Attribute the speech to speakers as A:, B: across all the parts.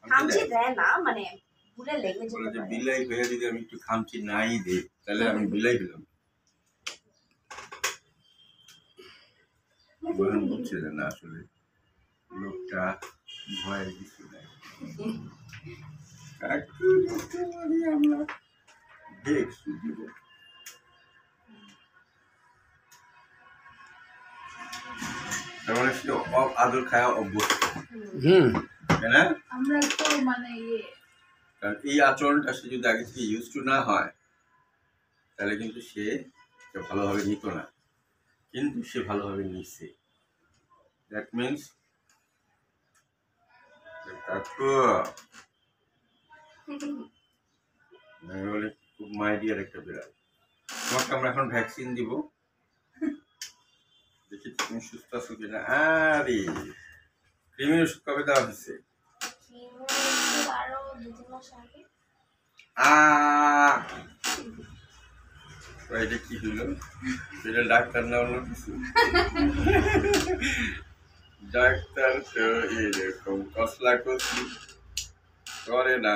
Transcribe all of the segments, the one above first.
A: খামচি দেয় না, মানে ভুলে লেগে
B: যেতে পারে। বিলাই হয়ে যদি আমি একটু খামচি নাই দেই তাহলে আমি বিলাই হলাম। বুঝছে না আসলে লোকটা ভয়ের কিছু নাই। আমরা দেখছি তার মানে সে আদর খাওয়া অভ্যস্ত। তাই না?
C: আমরা তো মানে
B: কারণ এই আচরণটা সে যদি আগে থেকে ইউজ টু না হয় তাহলে কিন্তু সে ভালোভাবে নিত না, কিন্তু সে ভালোভাবে নিচ্ছে। দ্যাট মিনস খুব মাইডিয়ার একটা বিড়াল। তোমাকে আমরা এখন ভ্যাকসিন দিব, দেখি তুমি সুস্থ আছো কিনা। আরে কৃমির ওষুধ কবে দেওয়া হয়েছে? এটা কি হইল? সেটা ডাক্তার না অন্য কিছু? ডাক্তার তো এরকম কসলা কসলি করে না।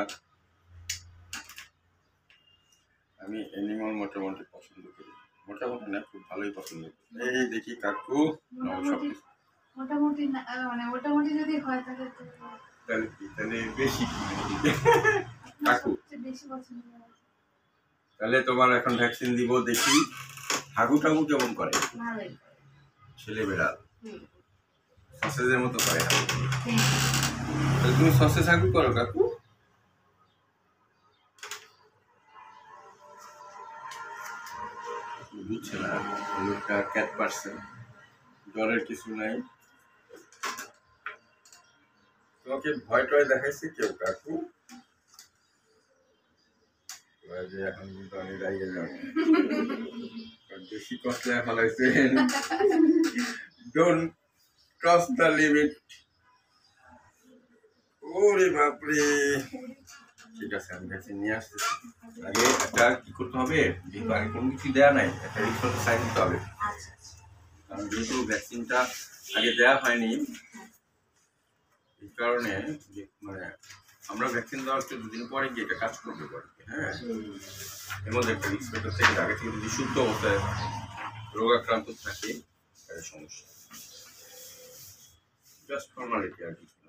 B: আমি অ্যানিমাল মোটামুটি পছন্দ করি, মোটামুটি না খুব ভালোই পছন্দ করি। এই দেখি কাকু
C: মোটামুটি মানে মোটামুটি যদি হয় তাহলে
B: তাহলে বেশি কাকু
C: বেশি পছন্দ।
B: তাহলে তোমার এখন ভ্যাকসিন দিব, দেখি হাগু টাগু কেমন করে। ছেলে বেড়াল সসেজের মতো করে। তাহলে তুমি সসেজ হাগু করো কাকু। বুঝছে না লোকটা ক্যাট পারসন, জ্বরের কিছু নাই। তোমাকে ভয় টয় দেখাইছে কেউ কাকু? এখন কিন্তু আমি রাইগে যাবো, বেশি কষ্ট ফেলাইছেন। Don't cross the limit. ওরে বাপরে। ঠিক আছে, আমি ভ্যাকসিন নিয়ে আসতেছি। আগে একটা কি করতে হবে, যেহেতু আগে কোনো কিছু দেওয়া নাই, একটা রিপোর্ট সাইন দিতে হবে। কারণ যেহেতু ভ্যাকসিনটা আগে দেওয়া হয়নি, এই কারণে মানে আমরা ভ্যাকসিন দেওয়ার 14 দিন পরে গিয়ে এটা কাজ করতে পারি। হ্যাঁ, এর মধ্যে একটা রিস্ক ফ্যাক্টর থেকে আগে থেকে যদি সুস্থ অবস্থায় রোগাক্রান্ত থাকে তাহলে সমস্যা। জাস্ট ফর্মালিটি আর কিছু।